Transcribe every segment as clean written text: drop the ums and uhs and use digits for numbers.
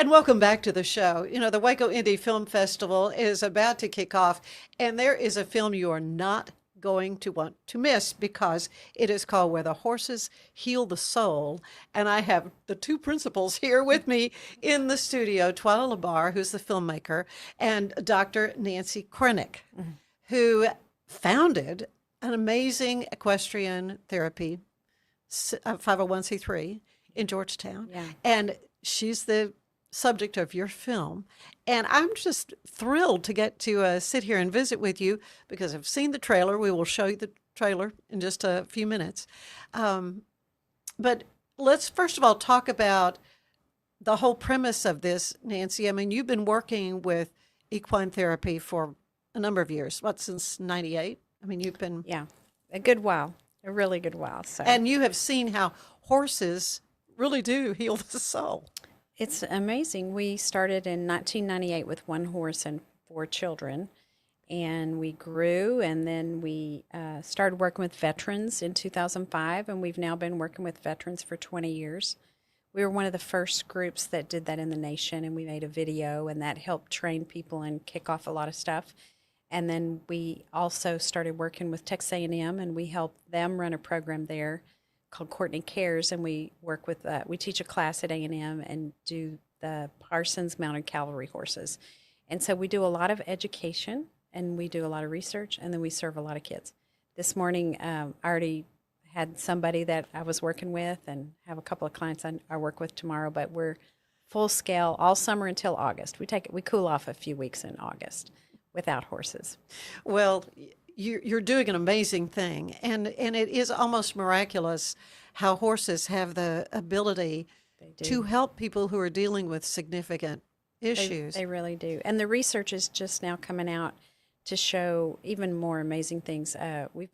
And welcome back to the show. You know, the Waco Indie Film Festival is about to kick off, and there is a film you are not going to want to miss because it is called Where the Horses Heal the Soul. And I have the two principals here with me in the studio, Twila Labar, who's the filmmaker, and Dr. Nancy Krenek, who founded an amazing equestrian therapy 501c3 in Georgetown. Yeah. And she's the subject of your film. And I'm just thrilled to get to sit here and visit with you because I've seen the trailer. We will show you the trailer in just a few minutes. But let's first of all talk about the whole premise of this, Nancy. I mean, you've been working with equine therapy for a number of years. What, since 98? I mean, you've been... Yeah, a good while, a really good while. So. And you have seen how horses really do heal the soul. It's amazing. We started in 1998 with one horse and 4 children, and we grew, and then we started working with veterans in 2005, and we've now been working with veterans for 20 years. We were one of the first groups that did that in the nation, and we made a video, and that helped train people and kick off a lot of stuff. And then we also started working with Texas A&M, and we helped them run a program there called Courtney Cares, and we work with we teach a class at A&M and do the Parsons Mounted Cavalry horses. And so we do a lot of education, and we do a lot of research, and then we serve a lot of kids. This morning, I already had somebody that I was working with and have a couple of clients I work with tomorrow, but we're full scale all summer until August. We cool off a few weeks in August without horses. Well, you're doing an amazing thing, and it is almost miraculous how horses have the ability to help people who are dealing with significant issues. They really do. And the research is just now coming out to show even more amazing things. We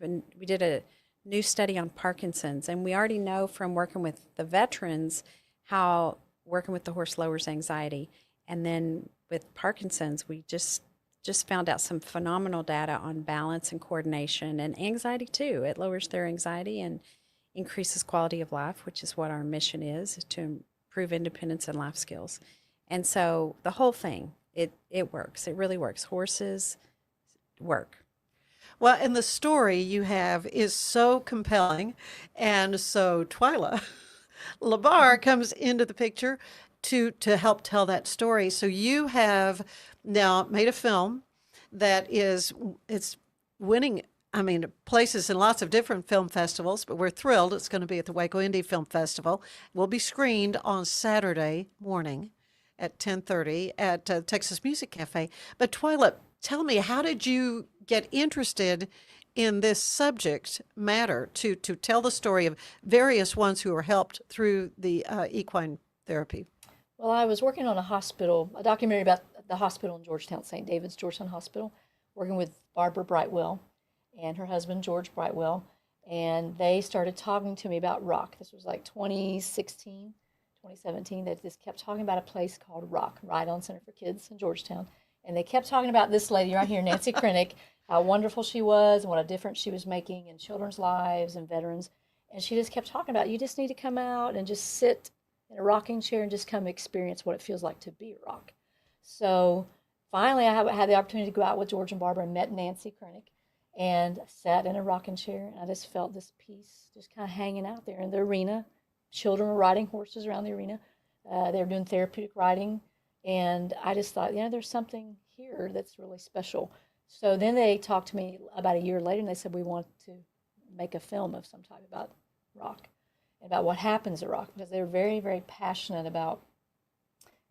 did a new study on Parkinson's, and we already know from working with the veterans how working with the horse lowers anxiety. And then with Parkinson's, we just found out some phenomenal data on balance and coordination and anxiety too. It lowers their anxiety and increases quality of life, which is what our mission is to improve independence and life skills. And so the whole thing, it works. It really works. Horses work. Well, and the story you have is so compelling. And so Twila Labar comes into the picture to help tell that story. So you have now made a film that it's winning, I mean, places in lots of different film festivals, but we're thrilled it's going to be at the Waco Indie Film Festival. It will be screened on Saturday morning at 10:30 at Texas Music Cafe. But Twila, tell me, how did you get interested in this subject matter to tell the story of various ones who were helped through the equine therapy? Well, I was working on a documentary about the hospital in Georgetown, St. David's Georgetown Hospital, working with Barbara Brightwell and her husband, George Brightwell. And they started talking to me about Rock. This was like 2016, 2017. They just kept talking about a place called Rock, Ride-On Center for Kids in Georgetown. And they kept talking about this lady right here, Nancy Krenek, how wonderful she was and what a difference she was making in children's lives and veterans. And she just kept talking about, you just need to come out and just sit in a rocking chair and just come experience what it feels like to be a rock. So finally, I had the opportunity to go out with George and Barbara and met Nancy Krenek and sat in a rocking chair. And I just felt this peace just kind of hanging out there in the arena. Children were riding horses around the arena. They were doing therapeutic riding. And I just thought, there's something here that's really special. So then they talked to me about a year later, and they said, we want to make a film of some type about rock, about what happens at Rock, because they're very, very passionate about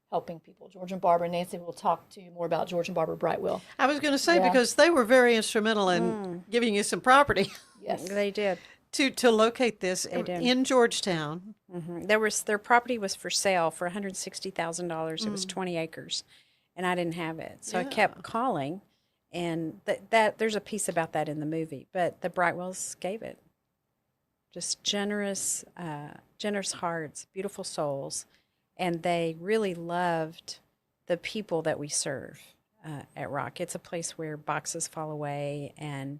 helping people. George and Barbara and Nancy will talk to you more about George and Barbara Brightwell. I was going to say, because they were very instrumental in giving you some property. Yes, they did. To locate this in Georgetown. Mm-hmm. Their property was for sale for $160,000. It was 20 acres, and I didn't have it, so I kept calling. And that there's a piece about that in the movie, but the Brightwells gave it. Just generous hearts, beautiful souls, and they really loved the people that we serve at Rock. It's a place where boxes fall away, and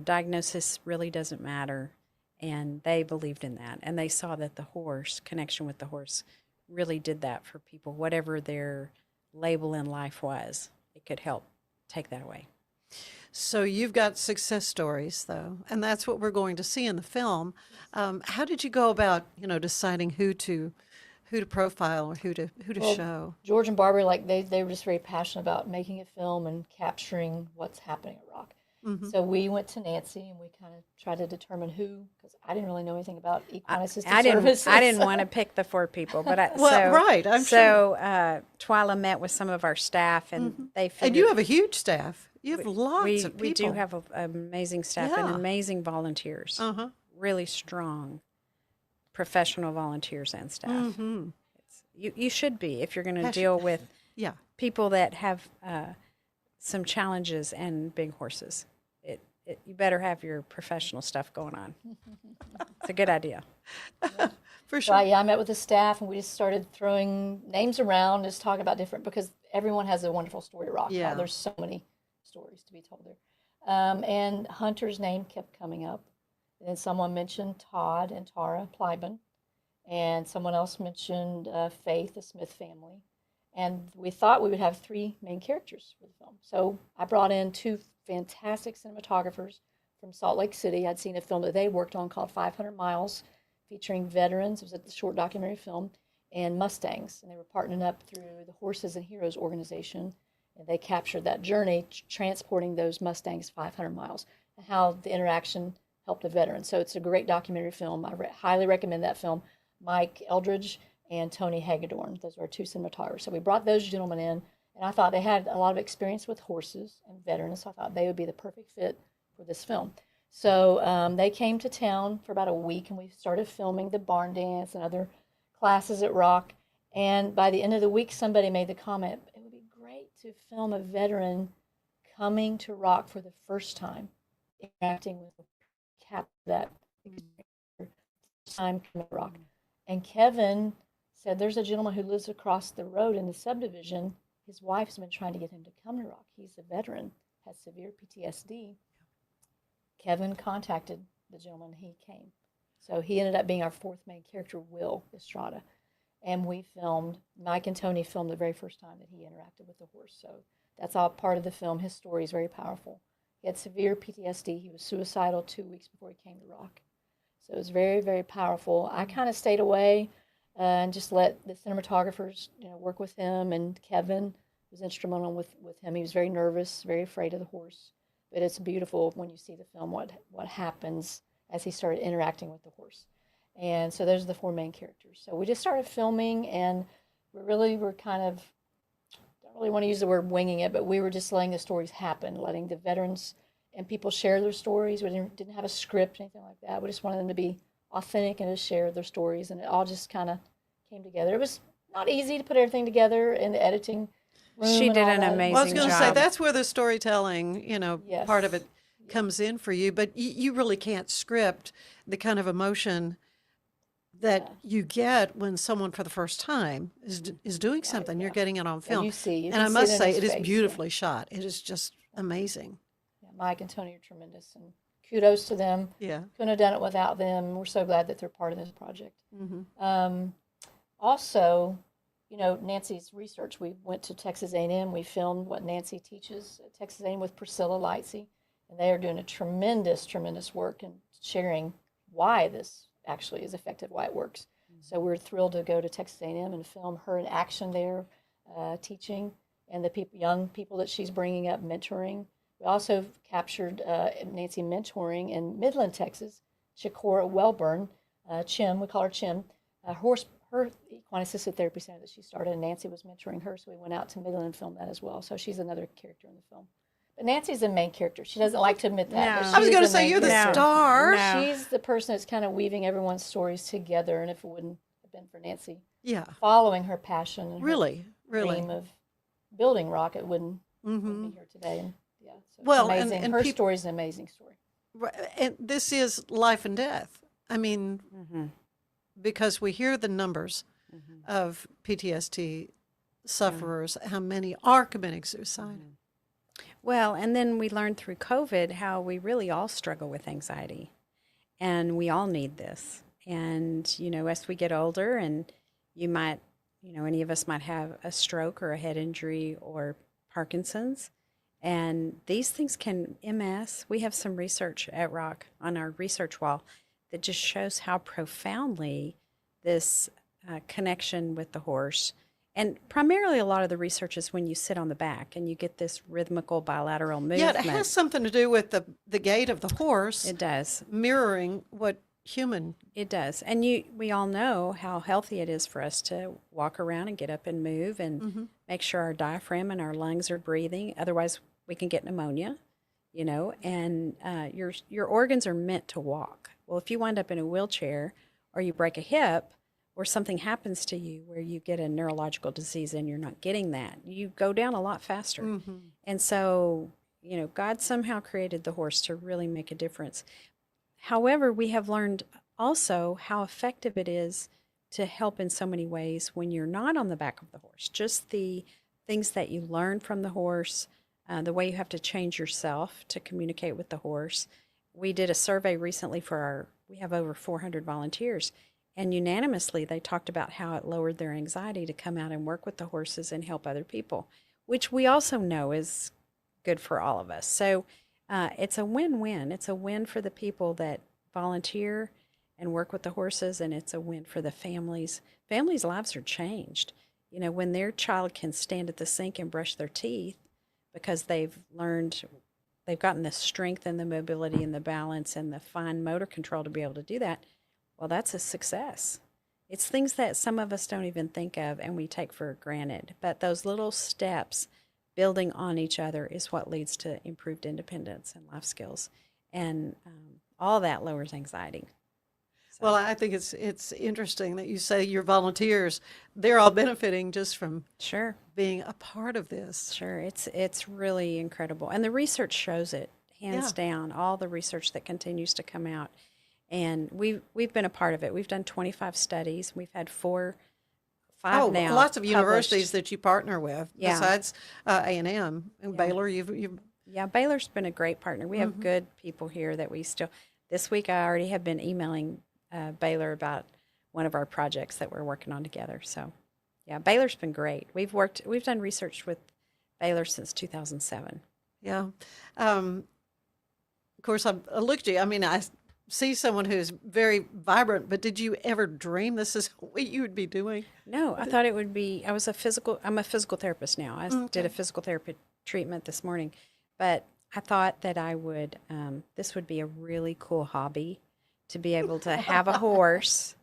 diagnosis really doesn't matter, and they believed in that, and they saw that the horse connection with the horse really did that for people, whatever their label in life was. It could help take that away. So you've got success stories, though, and that's what we're going to see in the film. How did you go about, deciding who to profile or who to Well, show? George and Barbara, like they were just very passionate about making a film and capturing what's happening at Rock. So we went to Nancy and we kind of tried to determine who, because I didn't really know anything about equine assisted services. I didn't want to pick the 4 people, but Right, I'm sure. Twila met with some of our staff, and they figured. And you have a huge staff. You have lots of people. We do have an amazing staff and Yeah. amazing volunteers. Really strong, professional volunteers and staff. You should be if you're going to deal with Yeah. people that have some challenges and big horses. You better have your professional stuff going on. It's a good idea. For sure. Right, yeah, I met with the staff and we just started throwing names around, just talking about different, because everyone has a wonderful story to rock. Yeah. There's so many stories to be told there. And Hunter's name kept coming up. And then someone mentioned Todd and Tara Plyben. And someone else mentioned Faith, the Smith family. And we thought we would have 3 main characters for the film. So I brought in 2 fantastic cinematographers from Salt Lake City. I'd seen a film that they worked on called 500 Miles, featuring veterans. It was a short documentary film, and Mustangs. And they were partnering up through the Horses and Heroes organization. And they captured that journey, transporting those Mustangs 500 miles, and how the interaction helped a veteran. So it's a great documentary film. I highly recommend that film. Mike Eldridge and Tony Hagedorn. Those are our 2 cinematographers. So we brought those gentlemen in, and I thought they had a lot of experience with horses and veterans, so I thought they would be the perfect fit for this film. So they came to town for about a week, and we started filming the barn dance and other classes at Rock. And by the end of the week, somebody made the comment, it would be great to film a veteran coming to Rock for the first time, interacting with that time coming to Rock. And Kevin said, there's a gentleman who lives across the road in the subdivision. His wife's been trying to get him to come to Rock. He's a veteran, has severe PTSD. Kevin contacted the gentleman, he came. So he ended up being our 4th main character, Will Estrada. And we filmed, Mike and Tony filmed the very first time that he interacted with the horse. So that's all part of the film. His story is very powerful. He had severe PTSD. He was suicidal 2 weeks before he came to Rock. So it was very, very powerful. I kind of stayed away and just let the cinematographers, work with him. And Kevin was instrumental with him. He was very nervous, very afraid of the horse. But it's beautiful when you see the film what happens as he started interacting with the horse. And so those are the 4 main characters. So we just started filming, and we're kind of, don't really want to use the word winging it, but we were just letting the stories happen, letting the veterans and people share their stories. We didn't have a script or anything like that. We just wanted them to be authentic and just share their stories, and it all just kind of came together. It was not easy to put everything together in the editing room. She and did all an that. amazing Well, I was going to say job. that's where the storytelling, Yes. part of it comes in for you, but you really can't script the kind of emotion that you get when someone for the first time is doing something. You're getting it on film. you see- you and I can see must it in say, his it is face, yeah. beautifully shot. It is just amazing. Yeah, Mike and Tony are tremendous, and kudos to them. Yeah. Couldn't have done it without them. We're so glad that they're part of this project. Also, Nancy's research. We went to Texas A&M. We filmed what Nancy teaches at Texas A&M with Priscilla Lightsey, and they are doing a tremendous, tremendous work in sharing why this actually is effective, why it works. So we're thrilled to go to Texas A&M and film her in action there, teaching, and the young people that she's bringing up, mentoring. We also captured Nancy mentoring in Midland, Texas, Shakora Wellburn, Chim, we call her Chim, her equine assisted therapy center that she started, and Nancy was mentoring her, so we went out to Midland and filmed that as well. So she's another character in the film. But Nancy's the main character. She doesn't like to admit that. No. But I was she's going to the say, main you're the character. star. No. She's the person that's kind of weaving everyone's stories together, and if it wouldn't have been for Nancy Yeah. following her passion and her Really, really. dream of building Rock, it wouldn't be here today. And yeah, so it's Well, and- amazing. and Her peop- story is an amazing story. Right, and this is life and death. I mean, because we hear the numbers of PTSD sufferers, how many are committing suicide. Well, and then we learned through COVID how we really all struggle with anxiety, and we all need this. And as we get older, and you might any of us might have a stroke or a head injury or Parkinson's. And these things can, MS, we have some research at Rock on our research wall that just shows how profoundly this connection with the horse, and primarily a lot of the research is when you sit on the back and you get this rhythmical bilateral movement. Yeah, it has something to do with the gait of the horse. It does. Mirroring what human. It does. And we all know how healthy it is for us to walk around and get up and move and make sure our diaphragm and our lungs are breathing. Otherwise, we can get pneumonia, and your organs are meant to walk. Well, if you wind up in a wheelchair or you break a hip or something happens to you where you get a neurological disease and you're not getting that, you go down a lot faster. And so, God somehow created the horse to really make a difference. However, we have learned also how effective it is to help in so many ways when you're not on the back of the horse. Just the things that you learn from the horse, the way you have to change yourself to communicate with the horse. We did a survey recently we have over 400 volunteers, and unanimously they talked about how it lowered their anxiety to come out and work with the horses and help other people, which we also know is good for all of us. So it's a win-win. It's a win for the people that volunteer and work with the horses, and it's a win for the families. Families' lives are changed. When their child can stand at the sink and brush their teeth because they've gotten the strength and the mobility and the balance and the fine motor control to be able to do that, well, that's a success. It's things that some of us don't even think of and we take for granted. But those little steps building on each other is what leads to improved independence and life skills. And all that lowers anxiety. So. Well, I think it's interesting that you say your volunteers, they're all benefiting just from being a part of this. Sure. It's really incredible. And the research shows it, hands down, all the research that continues to come out. And we've been a part of it. We've done 25 studies. We've had five now. Lots of universities published. that you partner with besides A&M and Baylor. Yeah, Baylor's been a great partner. We have good people here that we still. This week I already have been emailing Baylor about one of our projects that we're working on together. So, yeah, Baylor's been great. We've done research with Baylor since 2007. Yeah, of course I looked at you. I mean, I see someone who's very vibrant, but did you ever dream this is what you would be doing? No, I thought it would be. I'm a physical therapist now. I did a physical therapy treatment this morning, but I thought that I would. This would be a really cool hobby, to be able to have a horse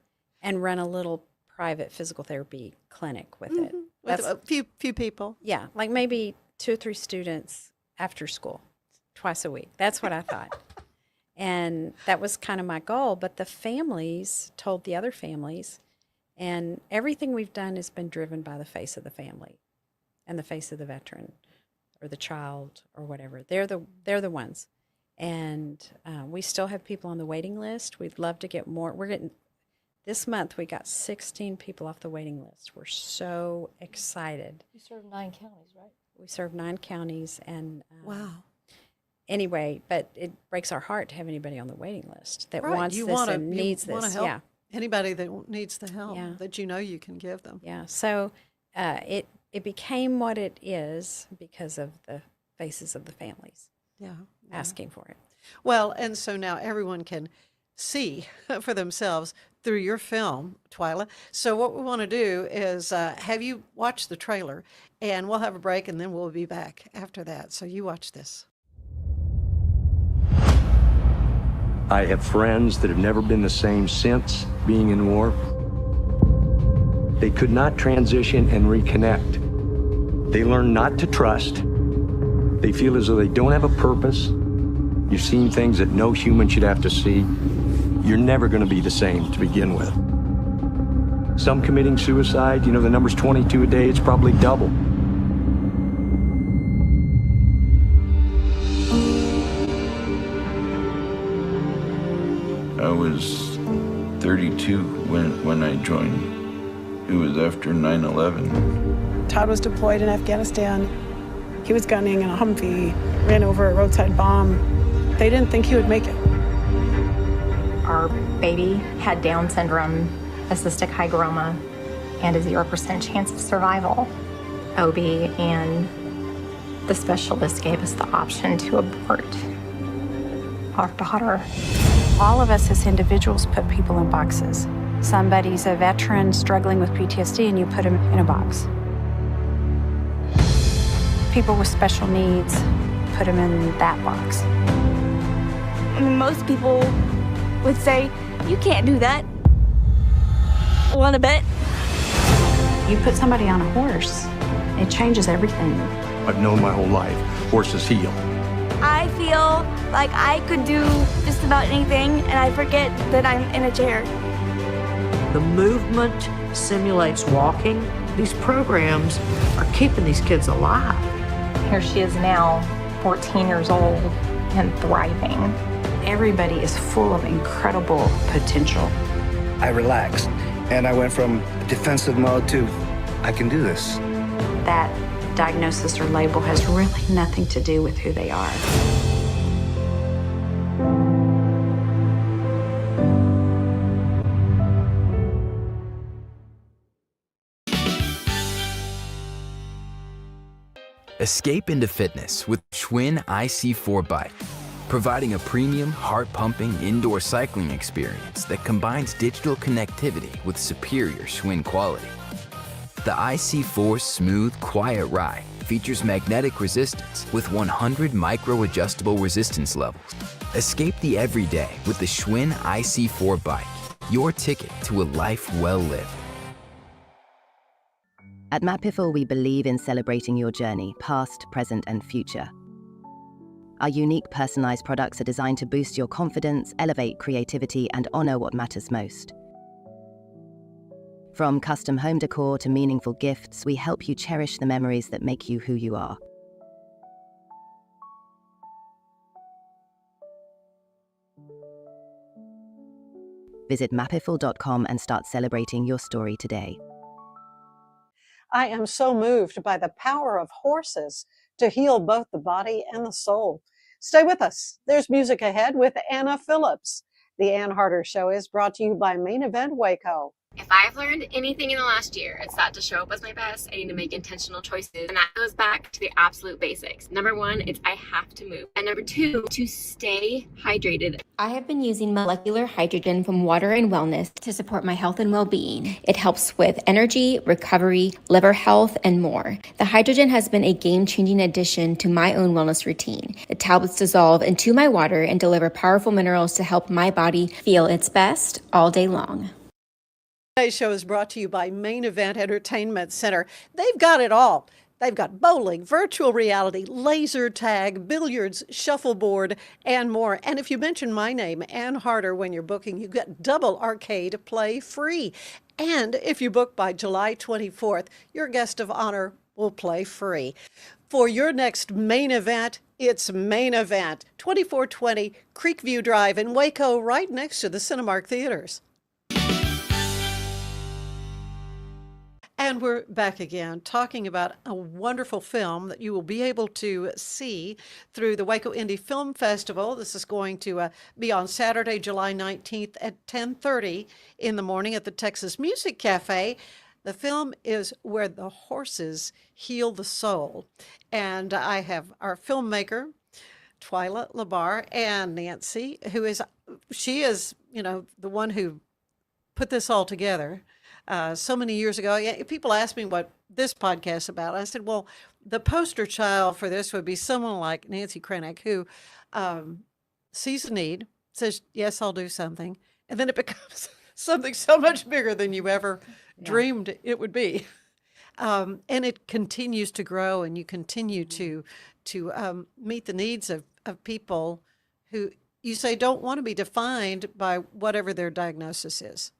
and run a little private physical therapy clinic with it. With a few people. Yeah, like maybe 2 or 3 students after school, twice a week. That's what I thought. And that was kind of my goal. But the families told the other families, and everything we've done has been driven by the face of the family and the face of the veteran or the child or whatever. They're the ones. And we still have people on the waiting list. We'd love to get more. This month we got 16 people off the waiting list. We're so excited. You serve 9 counties, right? We serve 9 counties, and wow. Anyway, but it breaks our heart to have anybody on the waiting list that wants you this and needs this. Help yeah, anybody that needs the help that you can give them. Yeah. So it became what it is because of the faces of the families. Yeah. Asking for it. Well, and so now everyone can see for themselves through your film, Twila. So what we want to do is have you watch the trailer, and we'll have a break, and then we'll be back after that. So you watch this. I have friends that have never been the same since being in war. They could not transition and reconnect. They learn not to trust. They feel as though they don't have a purpose. You've seen things that no human should have to see. You're never going to be the same to begin with. Some committing suicide, the number's 22 a day, it's probably double. I was 32 when I joined. It was after 9/11. Todd was deployed in Afghanistan. He was gunning in a Humvee, ran over a roadside bomb. They didn't think he would make it. Our baby had Down syndrome, a cystic hygroma. and a 0% chance of survival. OB and the specialist gave us the option to abort our daughter. All of us as individuals put people in boxes. Somebody's a veteran struggling with PTSD and you put them in a box. People with special needs, put them in that box. I mean, most people would say, you can't do that. Want to bet? You put somebody on a horse, it changes everything. I've known my whole life, horses heal. I feel like I could do just about anything, and I forget that I'm in a chair. The movement simulates walking. These programs are keeping these kids alive. Here she is now, 14 years old and thriving. Everybody is full of incredible potential. I relaxed and I went from defensive mode to, I can do this. That diagnosis or label has really nothing to do with who they are. Escape into fitness with Schwinn IC4 Bike, providing a premium, heart-pumping indoor cycling experience that combines digital connectivity with superior Schwinn quality. The IC4's smooth, quiet ride features magnetic resistance with 100 micro-adjustable resistance levels. Escape the everyday with the Schwinn IC4 Bike, your ticket to a life well lived. At Mapiful, we believe in celebrating your journey, past, present, and future. Our unique personalized products are designed to boost your confidence, elevate creativity, and honor what matters most. From custom home decor to meaningful gifts, we help you cherish the memories that make you who you are. Visit mapiful.com and start celebrating your story today. I am so moved by the power of horses to heal both the body and the soul. Stay with us. There's music ahead with Anna Phillips. The Ann Harder Show is brought to you by Main Event Waco. If I've learned anything in the last year, it's that to show up as my best, I need to make intentional choices. And that goes back to the absolute basics. Number one, it's I have to move. And number two, to stay hydrated. I have been using molecular hydrogen from Water and Wellness to support my health and well-being. It helps with energy, recovery, liver health, and more. The hydrogen has been a game-changing addition to my own wellness routine. The tablets dissolve into my water and deliver powerful minerals to help my body feel its best all day long. Today's show is brought to you by Main Event Entertainment Center. They've got it all. They've got bowling, virtual reality, laser tag, billiards, shuffleboard, and more. And if you mention my name, Ann Harder, when you're booking, you get double arcade play free. And if you book by July 24th, your guest of honor will play free. For your next main event, it's Main Event, 2420 Creekview Drive in Waco, right next to the Cinemark Theaters. And we're back again talking about a wonderful film that you will be able to see through the Waco Indie Film Festival. This is going to be on Saturday, July 19th at 10:30 in the morning at the Texas Music Cafe. The film is Where the Horses Heal the Soul. And I have our filmmaker, Twila Labar, and Nancy, she is, the one who put this all together. So many years ago. People ask me what this podcast is about. I said, well, the poster child for this would be someone like Nancy Krenek, who sees a need, says, yes, I'll do something. And then it becomes something so much bigger than you ever dreamed it would be. And it continues to grow, and you continue to meet the needs of people who you say don't want to be defined by whatever their diagnosis is.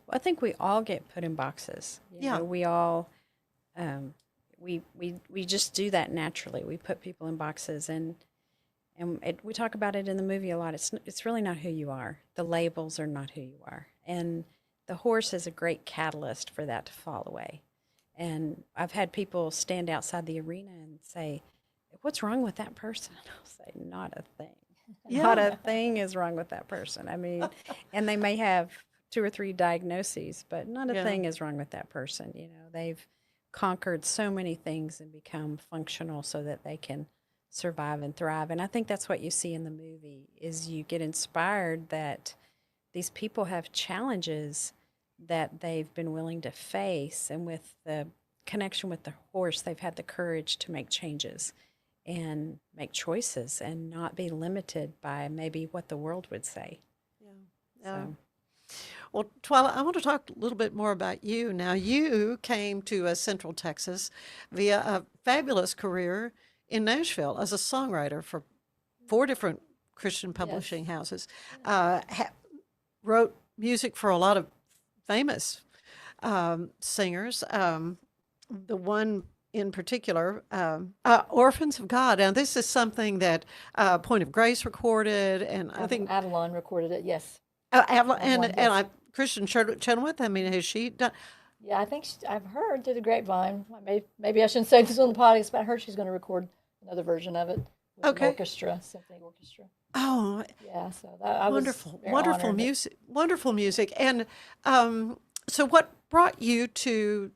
Well, I think we all get put in boxes. You know, we all, we just do that naturally. We put people in boxes, and we talk about it in the movie a lot. It's really not who you are. The labels are not who you are, and the horse is a great catalyst for that to fall away. And I've had people stand outside the arena and say, "What's wrong with that person?" I'll say, "Not a thing. Not a thing is wrong with that person." I mean, and they may have 2 or 3 diagnoses, but not a Yeah. thing is wrong with that person. You know, they've conquered so many things and become functional so that they can survive and thrive. And I think that's what you see in the movie is you get inspired that these people have challenges that they've been willing to face, and with the connection with the horse, they've had the courage to make changes and make choices and not be limited by maybe what the world would say. Yeah. So. Well, Twila, I want to talk a little bit more about you. Now, you came to Central Texas via a fabulous career in Nashville as a songwriter for 4 different Christian publishing houses. Wrote music for a lot of famous singers. The one in particular, Orphans of God. And this is something that Point of Grace recorded, and I think Avalon recorded it. Yes. Avalon, Avalon, and I Christian Chenoweth. I mean, has she done? Yeah, I think I've heard through the grapevine. Maybe I shouldn't say this on the podcast, but I heard she's going to record another version of it with an orchestra, symphony orchestra. Oh, yeah! So I wonderful, was very wonderful honored. music, wonderful music. And so, what brought you to?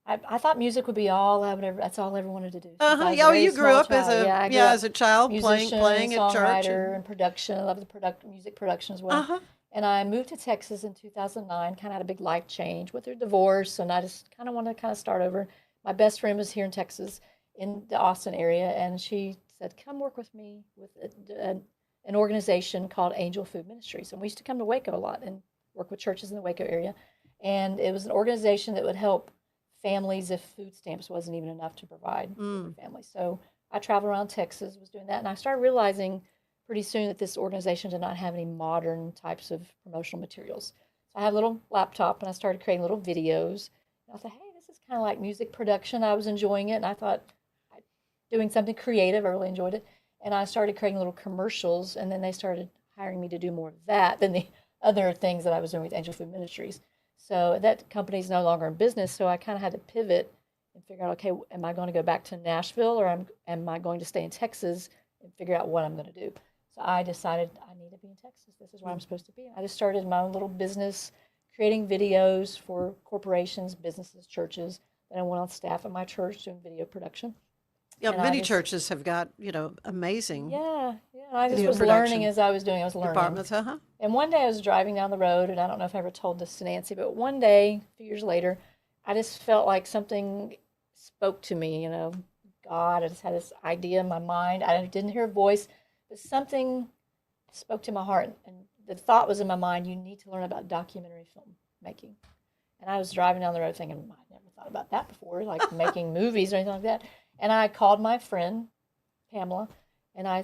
I thought music would be all I would ever. That's all I ever wanted to do. Oh, you grew up as a as a child playing at church and production. I love the music production as well. And I moved to Texas in 2009. Kind of had a big life change with her divorce, and I just kind of wanted to start over. My best friend was here in Texas, in the Austin area, and she said, "Come work with me with an organization called Angel Food Ministries." And we used to come to Waco a lot and work with churches in the Waco area. And it was an organization that would help families if food stamps wasn't even enough to provide for their families. So I traveled around Texas, was doing that, and I started realizing pretty soon that this organization did not have any modern types of promotional materials. So I had a little laptop, and I started creating little videos. And I thought, hey, this is kind of like music production. I was enjoying it, and I thought doing something creative. I really enjoyed it. And I started creating little commercials, and then they started hiring me to do more of that than the other things that I was doing with Angel Food Ministries. So that company's no longer in business, so I kind of had to pivot and figure out, okay, am I going to go back to Nashville, or am I going to stay in Texas and figure out what I'm going to do? So I decided I need to be in Texas. This is where I'm supposed to be. I just started my own little business, creating videos for corporations, businesses, churches. Then I went on staff at my church doing video production. Yeah, And many churches have got, amazing. Yeah. I just video was production learning as I was doing. I was learning. departments, And one day I was driving down the road, and I don't know if I ever told this to Nancy, but one day, a few years later, I just felt like something spoke to me, God. I just had this idea in my mind. I didn't hear a voice, but something spoke to my heart. And the thought was in my mind, you need to learn about documentary filmmaking. And I was driving down the road thinking, I never thought about that before, like making movies or anything like that. And I called my friend, Pamela, and I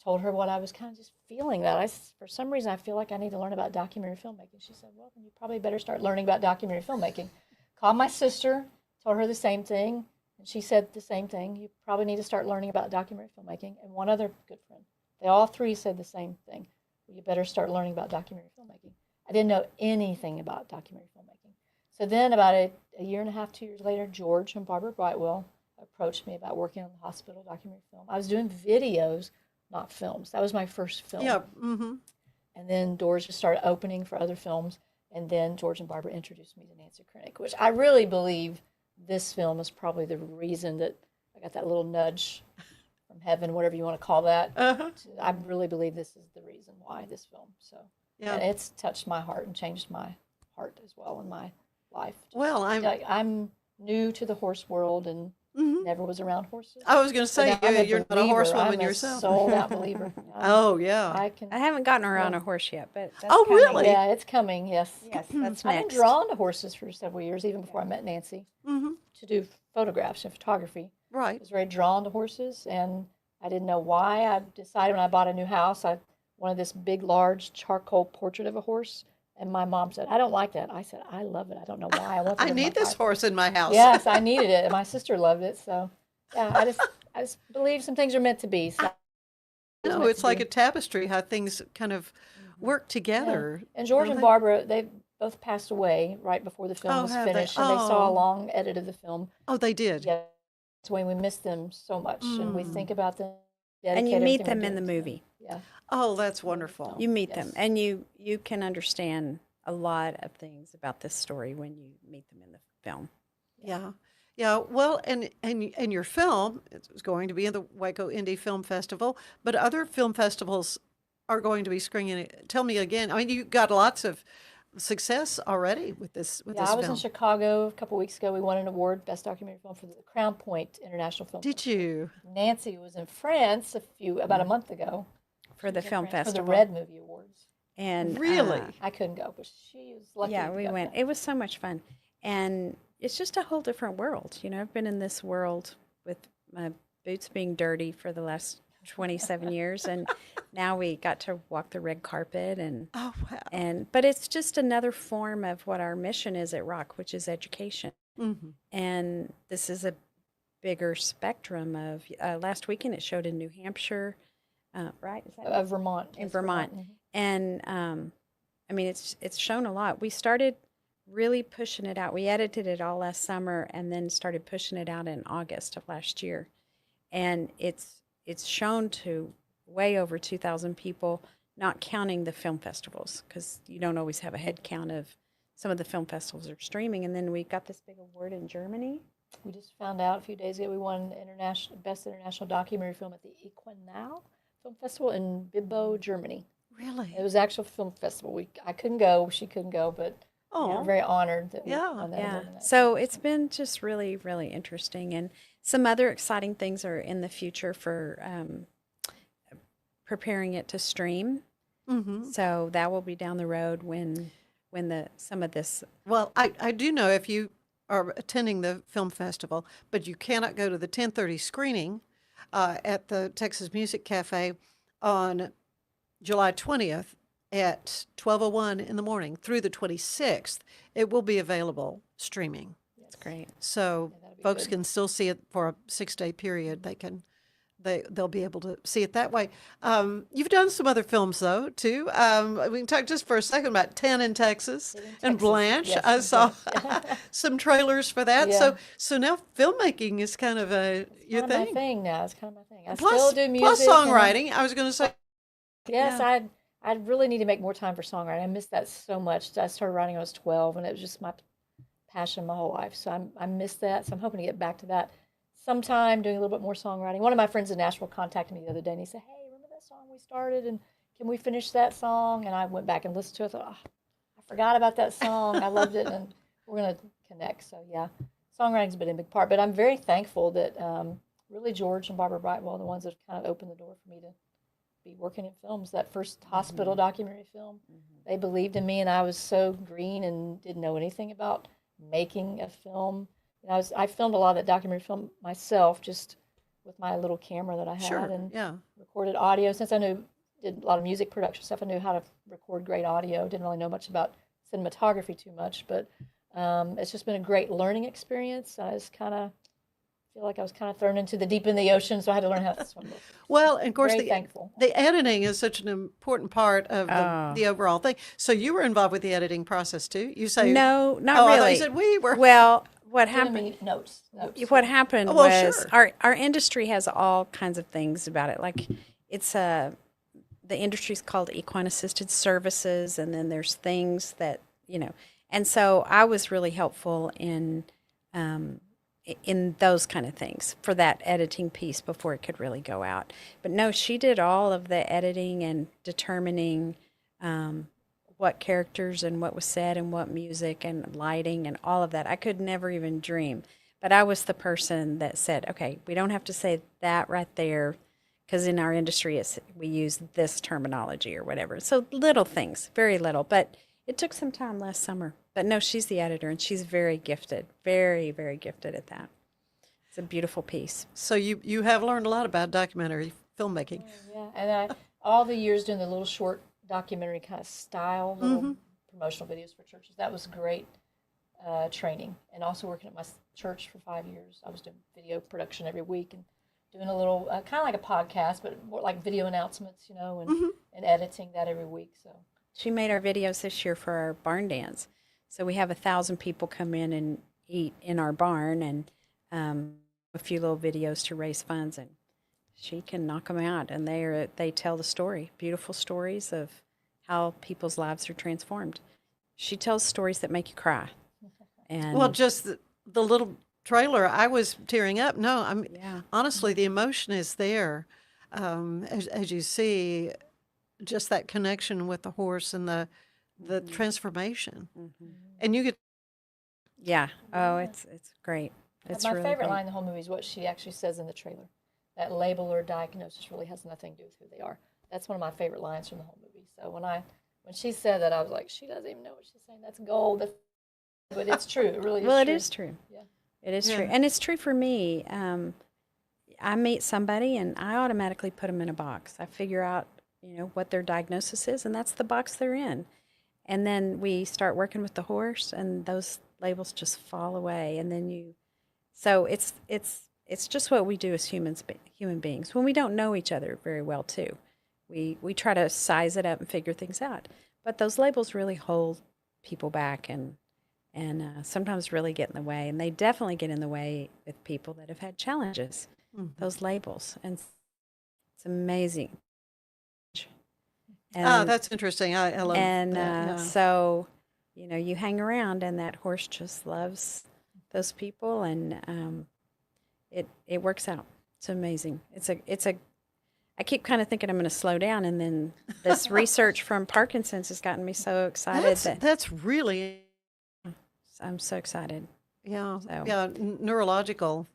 told her what I was kind of just feeling, that for some reason, I feel like I need to learn about documentary filmmaking. She said, well, then you probably better start learning about documentary filmmaking. Called my sister, told her the same thing, and she said the same thing. You probably need to start learning about documentary filmmaking. And one other good friend. They all three said the same thing. Well, you better start learning about documentary filmmaking. I didn't know anything about documentary filmmaking. So then about a year and a half, 2 years later, George and Barbara Brightwell approached me about working on the hospital documentary film. I was doing videos, not films. That was my first film. Yeah. And then doors just started opening for other films. And then George and Barbara introduced me to Nancy Krenek, which I really believe this film is probably the reason that I got that little nudge from heaven, whatever you want to call that. I really believe this is the reason why this film. So and it's touched my heart and changed my heart as well in my life. Well, I'm new to the horse world and never was around horses. I was going to say, you're not a horsewoman yourself. I'm a sold-out believer. Oh, yeah. I haven't gotten her on a horse yet, but that's Oh, coming. really? Yeah, it's coming, yes. Yes, that's I've next. been drawn to horses for several years, even before I met Nancy, to do photographs and photography. Right. I was very drawn to horses, and I didn't know why. I decided when I bought a new house, I wanted this big, large charcoal portrait of a horse. And my mom said, I don't like that. I said, I love it. I don't know why. I want that I in my need this life. horse in my house. Yes, I needed it. And my sister loved it. So, yeah, I just believe some things are meant to be. So No, it's like a tapestry, how things kind of work together. Yeah. And George and Barbara, they both passed away right before the film was have they? finished. And they saw a long edit of the film. Oh, they did? Yeah. That's why we miss them so much. And we think about them. And you dedicate meet everything them we're in the doing to movie. Yeah. Oh, that's wonderful. You meet them, and you can understand a lot of things about this story when you meet them in the film. Yeah. Yeah. Well, and your film is going to be in the Waco Indie Film Festival, but other film festivals are going to be screening it. Tell me again. I mean, you got lots of success already with this Yeah, I was film. in Chicago a couple weeks ago. We won an award, Best Documentary Film, for the Crown Point International Film Did Festival. you? Nancy was in France about a month ago. For the film festival. For the Red Movie Awards. And really? I couldn't go, but she was lucky. Yeah, we went. It was so much fun. And it's just a whole different world. You know, I've been in this world with my boots being dirty for the last 27 years, and now we got to walk the red carpet. And oh wow! But it's just another form of what our mission is at ROC, which is education. Mm-hmm. And this is a bigger spectrum of. Last weekend it showed in New Hampshire, right? Is that Vermont. In Vermont, and I mean it's shown a lot. We started really pushing it out. We edited it all last summer and then started pushing it out in August of last year. And it's shown to way over 2,000 people, not counting the film festivals, because you don't always have a head count of some of the film festivals are streaming. And then we got this big award in Germany. We just found out a few days ago we won Best International Documentary Film at the Equinau Film Festival in Bibbo, Germany. Really? It was an actual film festival. I couldn't go. She couldn't go, but we're very honored that we won that award in that. So it's been just really, really interesting. And some other exciting things are in the future for preparing it to stream. Mm-hmm. So that will be down the road when some of this. Well, I do know if you are attending the film festival, but you cannot go to the 10:30 screening at the Texas Music Cafe on July 20th at 12:01 in the morning through the 26th. It will be available streaming. That's great. So folks can still see it for a 6-day period. They'll be able to see it that way. You've done some other films though too. We can talk just for a second about 10 in Texas and Blanche. Yes, I saw some trailers for that. Yeah. So now filmmaking is kind of your Kind of thing. my thing now. It's kind of my thing. I Plus, still do music. plus songwriting. I was going to say. Yes, Yeah. I really need to make more time for songwriting. I miss that so much. I started writing when I was 12, and it was just my passion my whole life. So I miss that. So I'm hoping to get back to that sometime, doing a little bit more songwriting. One of my friends in Nashville contacted me the other day, and he said, "Hey, remember that song we started? And can we finish that song?" And I went back and listened to it. I thought, oh, I forgot about that song. I loved it, and we're going to connect. So yeah, songwriting's been a big part. But I'm very thankful that really George and Barbara Brightwell are the ones that kind of opened the door for me to be working in films. That first hospital documentary film, they believed in me, and I was so green and didn't know anything about making a film. And I filmed a lot of that documentary film myself, just with my little camera that I had, and recorded audio. Since I did a lot of music production stuff, I knew how to record great audio. Didn't really know much about cinematography too much, but it's just been a great learning experience. I was feel like I was kind of thrown into the deep in the ocean, so I had to learn how to swim. Well, and of course, Very thankful. the editing is such an important part of the overall thing. So you were involved with the editing process too? You say no, not really. really. I thought you said we were. Well, what happened? Notes. What happened was our industry has all kinds of things about it. Like it's the industry's called equine assisted services, and then there's things that And so I was really helpful in those kind of things for that editing piece before it could really go out. But no, she did all of the editing and determining what characters and what was said and what music and lighting and all of that. I could never even dream. But I was the person that said, okay, we don't have to say that right there, because in our industry we use this terminology or whatever. So little things, very little. But it took some time last summer. But no, she's the editor, and she's very gifted, very, very gifted at that. It's a beautiful piece. So you have learned a lot about documentary filmmaking. Yeah, and all the years doing the little short documentary kind of style, little promotional videos for churches, that was great training. And also working at my church for 5 years, I was doing video production every week and doing a little, kind of like a podcast, but more like video announcements, and editing that every week. So she made our videos this year for our barn dance. So we have 1,000 people come in and eat in our barn, and a few little videos to raise funds. And she can knock them out, and they tell the story, beautiful stories of how people's lives are transformed. She tells stories that make you cry. And Well, just the little trailer, I was tearing up. No, honestly, the emotion is there. As you see, just that connection with the horse and the transformation. And you get it's great. It's My really favorite great. line in the whole movie is what she actually says in the trailer. That label or diagnosis really has nothing to do with who they are. That's one of my favorite lines from the whole movie. So when she said that, I was like, she doesn't even know what she's saying. That's gold. But it's true. It really is Well, true. it is true. Yeah. It is true. And it's true for me. I meet somebody and I automatically put them in a box. I figure out, what their diagnosis is, and that's the box they're in. And then we start working with the horse, and those labels just fall away. And then so it's just what we do as human beings. When we don't know each other very well, too, we try to size it up and figure things out. But those labels really hold people back and sometimes really get in the way. And they definitely get in the way with people that have had challenges, those labels. And it's amazing. And, that's interesting. I love that. So, you hang around, and that horse just loves those people, and it works out. It's amazing. I keep kind of thinking I'm going to slow down, and then this research from Parkinson's has gotten me so excited. That's really. I'm so excited. Yeah, So. Neurological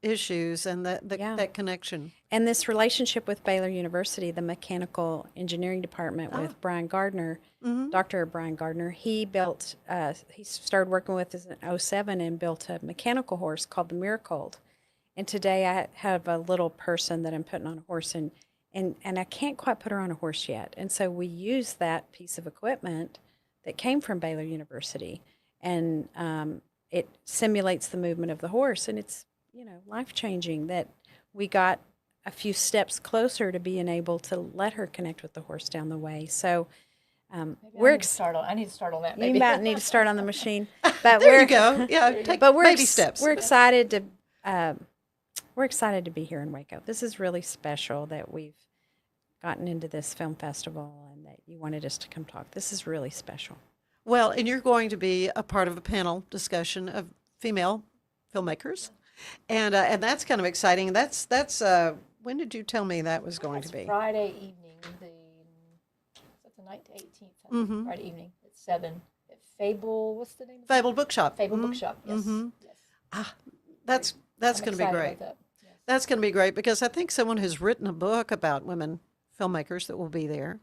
issues and that connection. And this relationship with Baylor University, the mechanical engineering department with Brian Gardner, Dr. Brian Gardner, he started working with us in 2007 and built a mechanical horse called the Miracle. And today I have a little person that I'm putting on a horse, and I can't quite put her on a horse yet. And so we use that piece of equipment that came from Baylor University, and it simulates the movement of the horse, and it's life-changing that we got a few steps closer to being able to let her connect with the horse down the way. So I need to start on that. Maybe. You might need to start on the machine. But there you go. Yeah, take baby steps. We're excited to be here in Waco. This is really special that we've gotten into this film festival and that you wanted us to come talk. This is really special. Well, and you're going to be a part of a panel discussion of female filmmakers. And that's kind of exciting. That's when did you tell me that was going to be? Friday evening, the 9th to 18th. Friday evening at 7 at Fable. What's the name? Fable Bookshop. Fable Bookshop. Yes. Yes. That's going to be great. That. Yes. That's going to be great because I think someone has written a book about women filmmakers that will be there,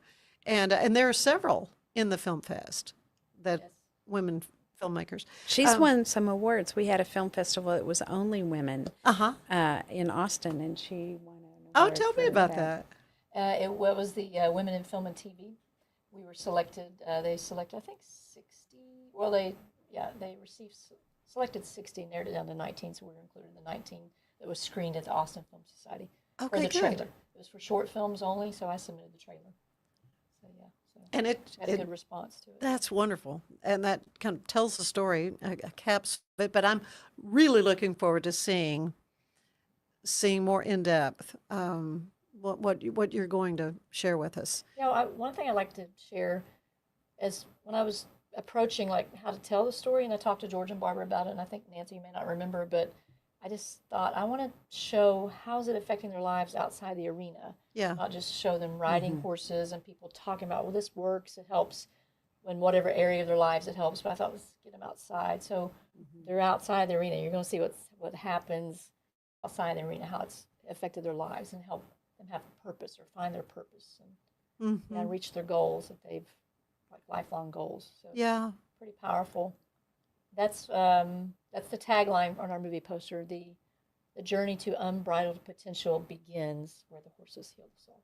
and there are several in the Film Fest that women filmmakers. She's won some awards. We had a film festival. It was only women in Austin, and she won an award. Oh, tell me about that. It was the Women in Film and TV. We were selected. They selected, I think, 60. Well, they selected 60 and narrowed it down to 19. So we were included in the 19 that was screened at the Austin Film Society for the trailer. It was for short films only, so I submitted the trailer. So yeah. And it had a good response to it. That's wonderful, and that kind of tells the story, a caps of it. But I'm really looking forward to seeing more in depth what you're going to share with us. One thing I like to share is when I was approaching how to tell the story, and I talked to George and Barbara about it, and I think Nancy, you may not remember, but I just thought I want to show how is it affecting their lives outside the arena. Yeah. Not just show them riding horses and people talking about, well, this works, it helps in whatever area of their lives it helps. But I thought, let's get them outside. So they're outside the arena. You're going to see what happens outside the arena, how it's affected their lives, and help them have purpose or find their purpose and reach their goals that they've, lifelong goals. So yeah. Pretty powerful. That's the tagline on our movie poster. The journey to unbridled potential begins where the horses heal the soul.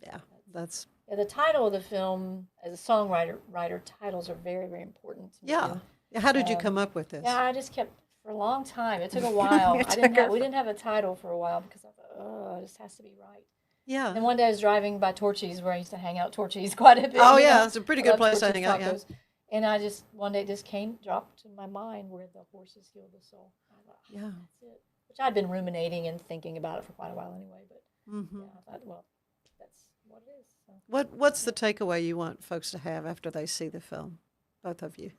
Yeah, that's. Yeah, the title of the film, as a songwriter, titles are very, very important to me. Yeah. How did you come up with this? Yeah, I just kept for a long time. It took a while. We didn't have a title for a while because I thought, this has to be right. Yeah. And one day I was driving by Torchy's, where I used to hang out. Torchy's quite a bit. Oh yeah, it's a pretty good place to hang out. Yeah. And one day it just dropped in my mind where the horses heal the soul. I thought, that's it. Which I'd been ruminating and thinking about it for quite a while anyway. But Mm-hmm. Yeah, I thought, well, that's what it is. So. What's the takeaway you want folks to have after they see the film, both of you?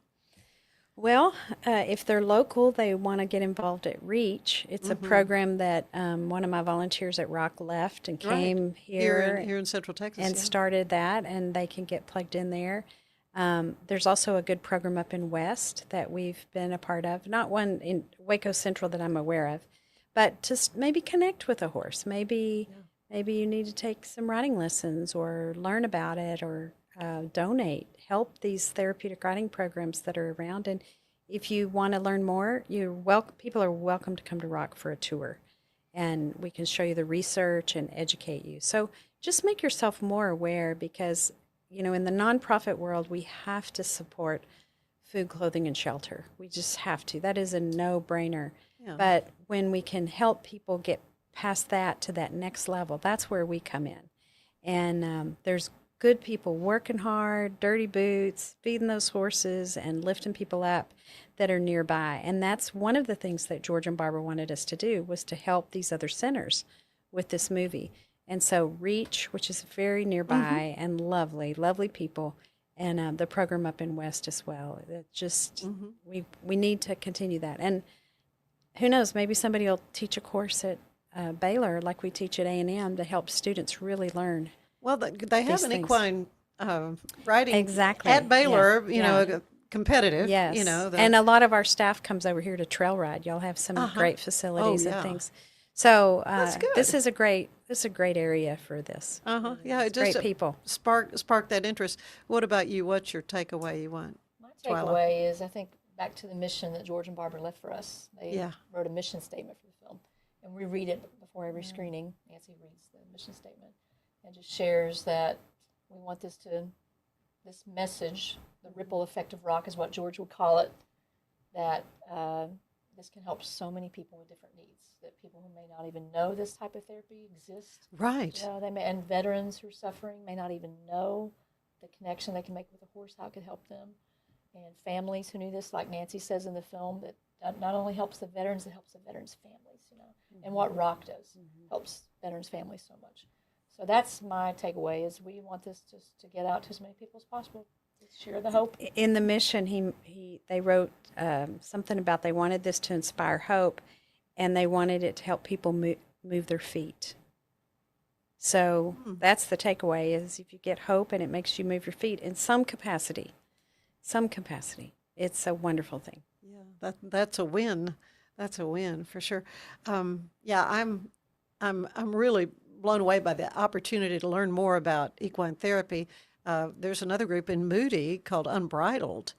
Well, if they're local, they want to get involved at REACH. It's a program that one of my volunteers at Rock left and came here in Central Texas and started that, and they can get plugged in there. There's also a good program up in West that we've been a part of. Not one in Waco Central that I'm aware of, but just maybe connect with a horse. Maybe you need to take some riding lessons or learn about it or donate. Help these therapeutic riding programs that are around. And if you want to learn more, people are welcome to come to Rock for a tour. And we can show you the research and educate you. So just make yourself more aware because, in the nonprofit world, we have to support food, clothing, and shelter. We just have to. That is a no-brainer. Yeah. But when we can help people get past that to that next level, that's where we come in. And there's good people working hard, dirty boots, feeding those horses and lifting people up that are nearby. And that's one of the things that George and Barbara wanted us to do was to help these other centers with this movie. And so REACH, which is very nearby and lovely, lovely people, and the program up in West as well. It just, we need to continue that. And who knows, maybe somebody will teach a course at Baylor like we teach at A&M to help students really learn. Well, they have an equine riding exactly at Baylor, competitive. Yes. And a lot of our staff comes over here to trail ride. Y'all have some great facilities and things. So this is a great area for this. Yeah, it just great people. Spark that interest. What about you? What's your takeaway you want? My takeaway is I think back to the mission that George and Barbara left for us. They wrote a mission statement for the film, and we read it before every screening. Nancy reads the mission statement and just shares that we want this message, the ripple effect of Rock is what George would call it, that this can help so many people with different needs, that people who may not even know this type of therapy exists. Right. And veterans who are suffering may not even know the connection they can make with a horse, how it could help them. And families who knew this, like Nancy says in the film, that not only helps the veterans, it helps the veterans' families, And what Rock does helps veterans' families so much. So that's my takeaway is we want this just to get out to as many people as possible. Share the hope. In the mission, they wrote something about they wanted this to inspire hope, and they wanted it to help people move their feet. So that's the takeaway is if you get hope and it makes you move your feet in some capacity, it's a wonderful thing. Yeah, that's a win. That's a win for sure. I'm really blown away by the opportunity to learn more about equine therapy. There's another group in Moody called Unbridled,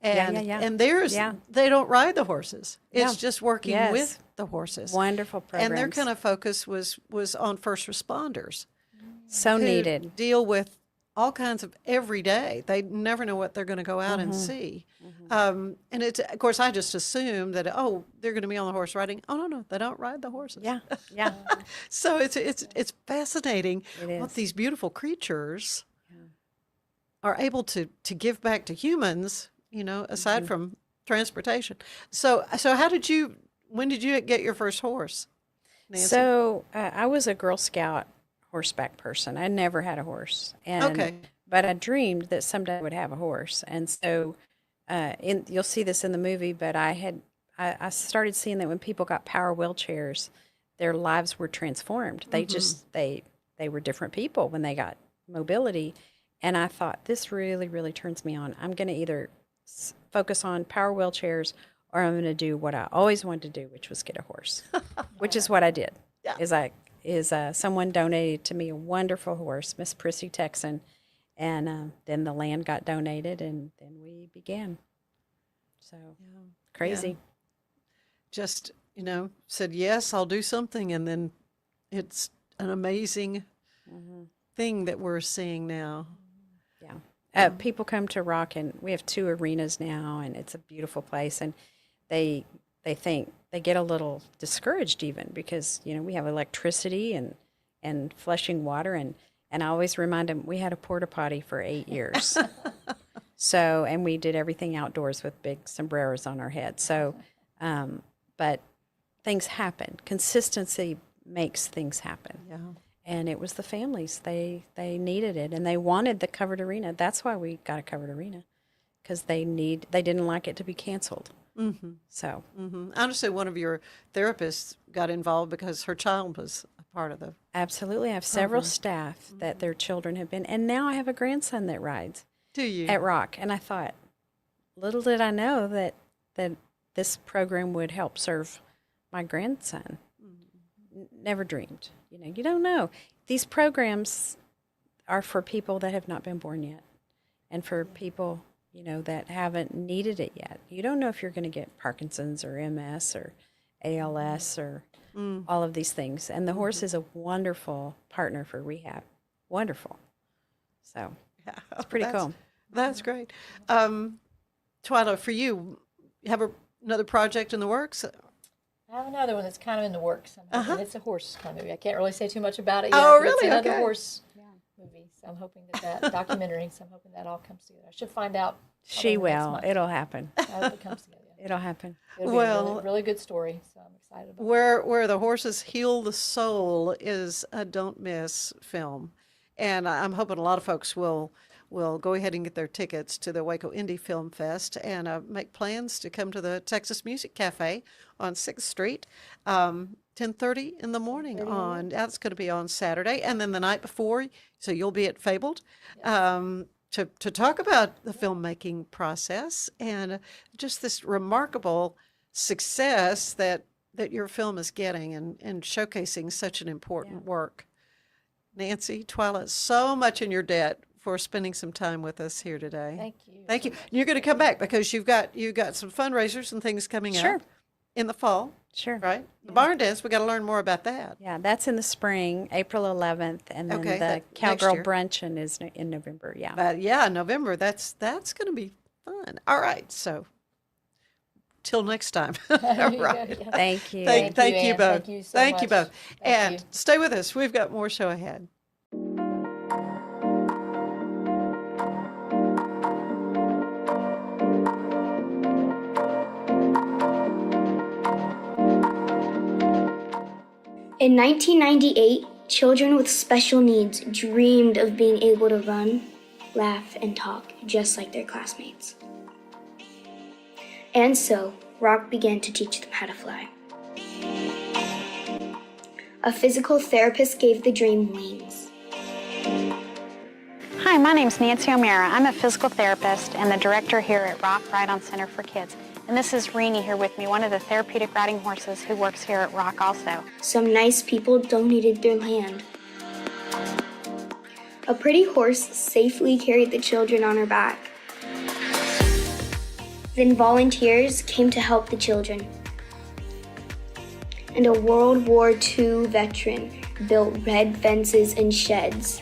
and they don't ride the horses. It's just working with the horses. Wonderful programs. And their kind of focus was on first responders. So needed. Deal with all kinds of every day. They never know what they're going to go out and see. And it's, of course, I just assume that, they're going to be on the horse riding. Oh, no, they don't ride the horses. Yeah. So it's fascinating what these beautiful creatures are able to give back to humans, aside from transportation. So when did you get your first horse, Nancy? So I was a Girl Scout horseback person. I never had a horse. But I dreamed that someday I would have a horse. And so you'll see this in the movie, but I started seeing that when people got power wheelchairs, their lives were transformed. They they were different people when they got mobility. And I thought, this really, really turns me on. I'm going to either focus on power wheelchairs or I'm going to do what I always wanted to do, which was get a horse, which is what I did. Yeah. Someone donated to me a wonderful horse, Miss Prissy Texan, and then the land got donated, and then we began. So crazy. Yeah. Just, said, yes, I'll do something, and then it's an amazing thing that we're seeing now. Yeah. People come to Rock, and we have 2 arenas now, and it's a beautiful place, and they think, they get a little discouraged even because, we have electricity and flushing water, and I always remind them we had a porta potty for 8 years. So, and we did everything outdoors with big sombreros on our head. So, but things happen. Consistency makes things happen. Yeah. And it was the families. They needed it, and they wanted the covered arena. That's why we got a covered arena, because they didn't like it to be canceled. Mm-hmm. So I understand one of your therapists got involved because her child was a part of the. absolutely, I have several staff that their children have been, and now I have a grandson that rides. Do you? At Rock, and I thought, little did I know that this program would help serve my grandson. Never dreamed. You don't know. These programs are for people that have not been born yet, and for people, that haven't needed it yet. You don't know if you're going to get Parkinson's or MS or ALS or all of these things. And the horse is a wonderful partner for rehab. Wonderful. So it's pretty cool. That's great. Twila, for you have another project in the works? I have another one that's kind of in the works. It's a horse kind of movie. I can't really say too much about it yet. Oh, but really? It's another Okay. horse movie. So I'm hoping that documentary. So I'm hoping that all comes together. I should find out. She probably next will. month. It'll happen. I hope it comes together. It'll happen. It'll be a really, really good story. So I'm excited about it. Where the Horses Heal the Soul is a don't miss film, and I'm hoping a lot of folks will go ahead and get their tickets to the Waco Indie Film Fest and make plans to come to the Texas Music Cafe on 6th Street, 10:30 in the morning. That's going to be on Saturday, and then the night before, so you'll be at Fabled. To talk about the filmmaking process and just this remarkable success that your film is getting and showcasing such an important work. Nancy, Twila, so much in your debt for spending some time with us here today. Thank you. Thank you. You're going to come back because you've got some fundraisers and things coming up in the fall. Sure. Right? The barn dance, we got to learn more about that. Yeah, that's in the spring, April 11th, and then the next Cowgirl year. Bruncheon is in November. Yeah. But yeah, November, that's going to be fun. All right. So till next time. All right. Thank you. Thank you Ann. both. Thank you so Thank you much. both. Thank And you. stay with us. We've got more show ahead. In 1998, children with special needs dreamed of being able to run, laugh, and talk just like their classmates. And so, Rock began to teach them how to fly. A physical therapist gave the dream wings. Hi, my name's Nancy O'Meara. I'm a physical therapist and the director here at Rock Ride-On Center for Kids. And this is Renee here with me, one of the therapeutic riding horses who works here at Rock also. Some nice people donated their land. A pretty horse safely carried the children on her back. Then volunteers came to help the children. And a World War II veteran built red fences and sheds.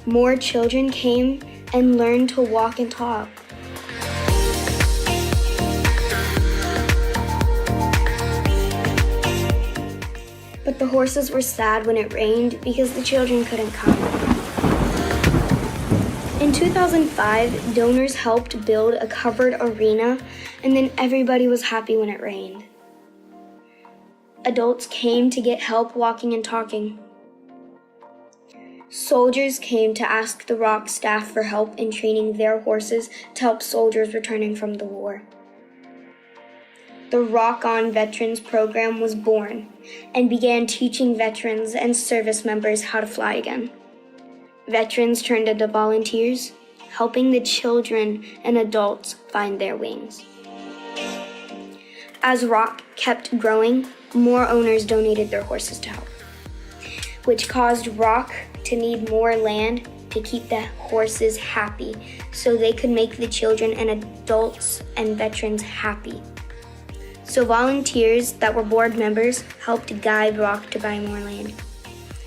More children came and learned to walk and talk. But the horses were sad when it rained because the children couldn't come. In 2005, donors helped build a covered arena, and then everybody was happy when it rained. Adults came to get help walking and talking. Soldiers came to ask the Rock staff for help in training their horses to help soldiers returning from the war. The Rock On Veterans Program was born and began teaching veterans and service members how to fly again. Veterans turned into volunteers, helping the children and adults find their wings. As Rock kept growing, more owners donated their horses to help, which caused Rock to need more land to keep the horses happy so they could make the children and adults and veterans happy. So volunteers that were board members helped guide Rock to buy more land.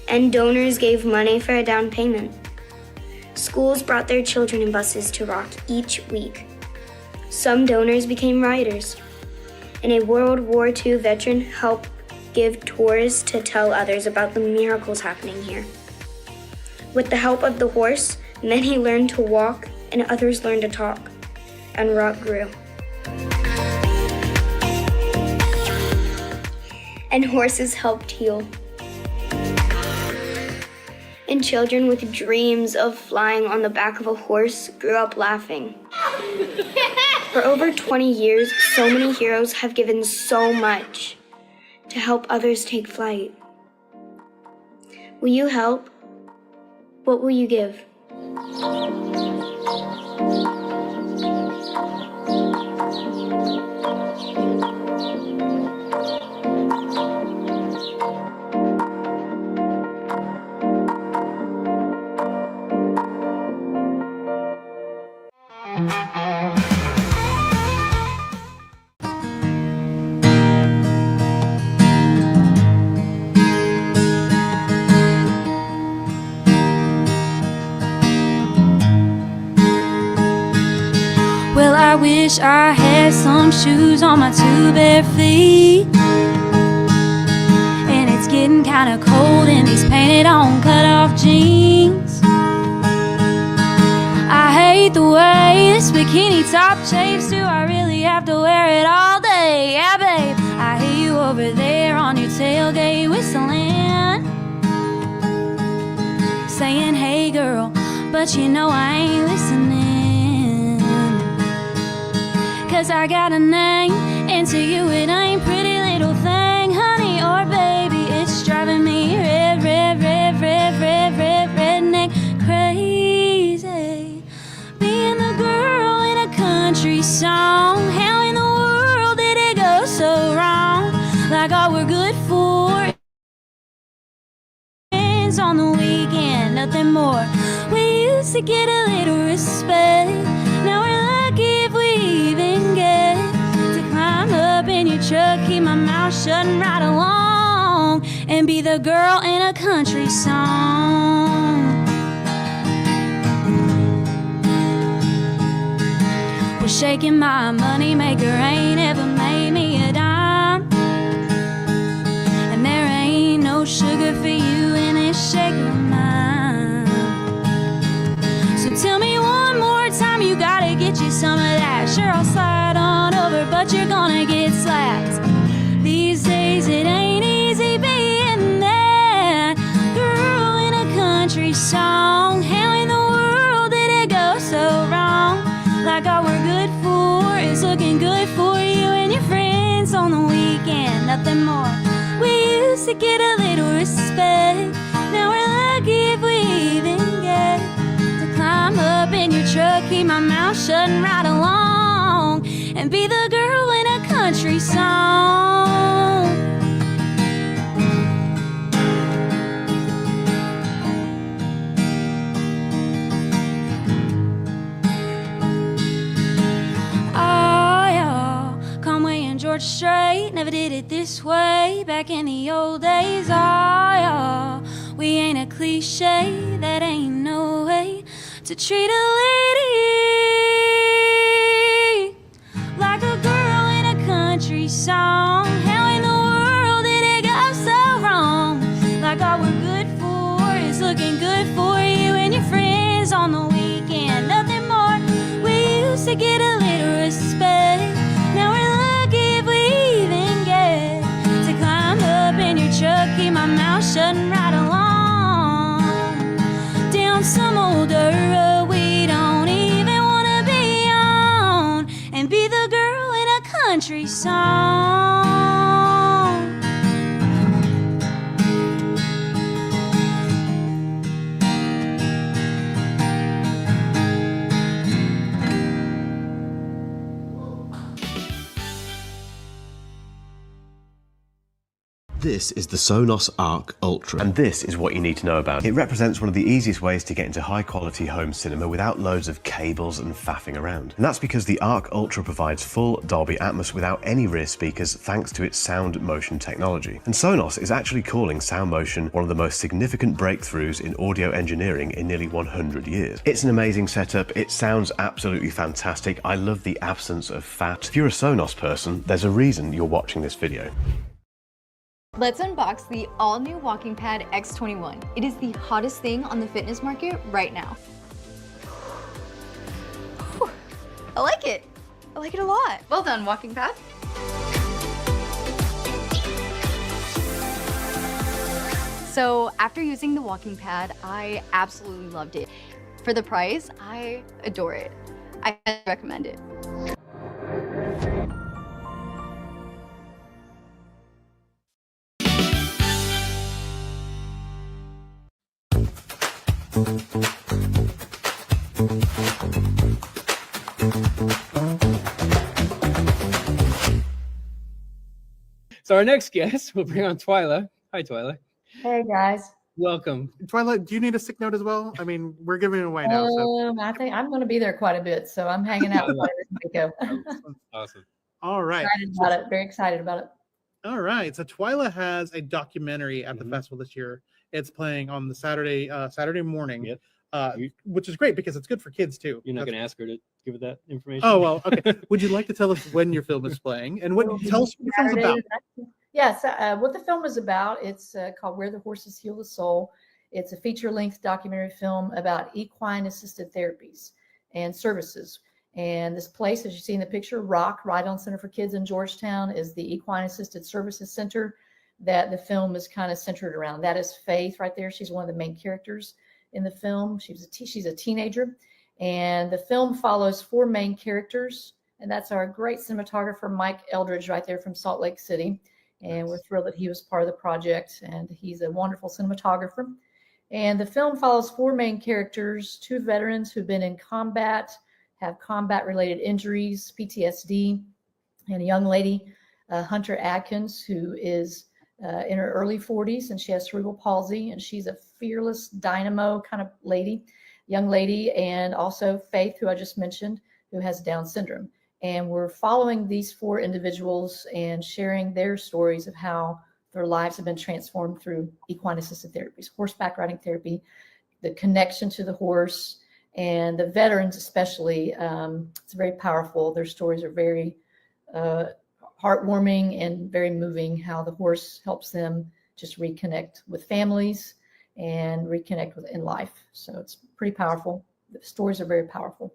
And donors gave money for a down payment. Schools brought their children in buses to Rock each week. Some donors became riders. And a World War II veteran helped give tours to tell others about the miracles happening here. With the help of the horse, many learned to walk and others learned to talk. And Rock grew. And horses helped heal. and children with dreams of flying on the back of a horse grew up laughing. For over 20 years, so many heroes have given so much to help others take flight. Will you help? What will you give? Well, I wish I had some shoes on my 2 bare feet. And it's getting kinda cold in these painted on cut-off jeans. I hate the way this bikini top chafes. Do I really have to wear it all day? Yeah, babe, I hear you over there on your tailgate whistling, saying, hey girl, but you know I ain't listening. 'Cause I got a name, and to you it ain't pretty little thing, honey or baby. It's driving me redneck crazy. Being the girl in a country song, how in the world did it go so wrong? Like all we're good for is on the weekend, nothing more. We used to get a little respect, now we're lucky if we even get to climb up in your truck, keep my mouth shut and ride along, and be the girl in a country song. Well, shaking my money maker ain't ever made me a dime, and there ain't no sugar for you in this shake of mine. So tell me one more time, you gotta get you some of that. Sure, I'll slide on over, but you're gonna get slapped. These days it ain't easy being that girl in a country song. How in the world did it go so wrong? Like all we're good for is looking good for you and your friends on the weekend, nothing more. We used to get a little respect, now we're lucky if we even get to climb up in your truck, keep my mouth shut and ride along, and be the girl in a country song. Oh, yeah, Conway and George Strait never did it this way back in the old days. Oh, yeah, we ain't a cliche, that ain't no way to treat a lady. Like a girl in a country song, how in the world did it go so wrong? Like all we're good for is looking good for you and your friends on the weekend, nothing more. We used to get a little respect, now we're lucky if we even get to climb up in your truck, keep my mouth shut and ride along down some old dirt road we don't even wanna be on, and be the girl in a country song. This is the Sonos Arc Ultra, and this is what you need to know about. It represents one of the easiest ways to get into high quality home cinema without loads of cables and faffing around. And that's because the Arc Ultra provides full Dolby Atmos without any rear speakers thanks to its sound motion technology. And Sonos is actually calling sound motion one of the most significant breakthroughs in audio engineering in nearly 100 years. It's an amazing setup, it sounds absolutely fantastic, I love the absence of fat. If you're a Sonos person, there's a reason you're watching this video. Let's unbox the all-new Walking Pad X21. It is the hottest thing on the fitness market right now. Whew. I like it. I like it a lot. Well done, Walking Pad. So after using the walking pad, I absolutely loved it. For the price, I adore it. I recommend it. So our next guest, we'll bring on Twila. Hi, Twila. Hey guys. Welcome. Twila, do you need a sick note as well? I mean, we're giving it away now. So. I think I'm going to be there quite a bit, so I'm hanging out with Waco. Awesome. All right. Excited about it. Very excited about it. All right. So Twila has a documentary at the festival this year. It's playing on the Saturday morning, which is great because it's good for kids too. You're not going to ask her to give it that information? Oh, well, okay. Would you like to tell us when your film is playing and tell us what the film's about? Yes, what the film is about, it's called Where the Horses Heal the Soul. It's a feature-length documentary film about equine-assisted therapies and services. And this place, as you see in the picture, ROC, Ride-On Center for Kids in Georgetown, is the Equine-Assisted Services Center that the film is kind of centered around. That is Faith right there. She's one of the main characters in the film. She's a teenager. And the film follows 4 main characters. And that's our great cinematographer, Mike Eldridge, right there from Salt Lake City. And we're thrilled that he was part of the project. And he's a wonderful cinematographer. And the film follows 4 main characters, 2 veterans who've been in combat, have combat-related injuries, PTSD, and a young lady, Hunter Adkins, who is in her early 40s, and she has cerebral palsy, and she's a fearless dynamo kind of young lady, and also Faith, who I just mentioned, who has Down syndrome. And we're following these 4 individuals and sharing their stories of how their lives have been transformed through equine-assisted therapies, horseback riding therapy, the connection to the horse, and the veterans especially. It's very powerful. Their stories are very heartwarming and very moving, how the horse helps them just reconnect with families and reconnect in life. So it's pretty powerful. The stories are very powerful.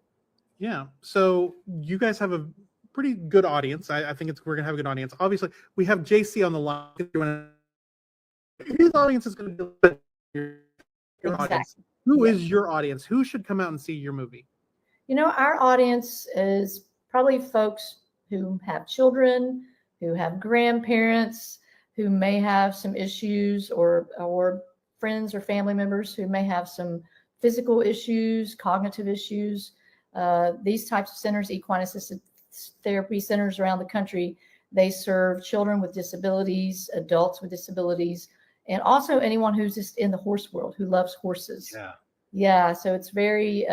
Yeah. So you guys have a pretty good audience. I think we're gonna have a good audience. Obviously, we have JC on the line. His audience is going to be your audience. Who is your audience? Who should come out and see your movie? You know, our audience is probably folks who have children, who have grandparents, who may have some issues, or friends or family members who may have some physical issues, cognitive issues. These types of centers, equine-assisted therapy centers around the country, they serve children with disabilities, adults with disabilities, and also anyone who's just in the horse world who loves horses. Yeah. So it's very,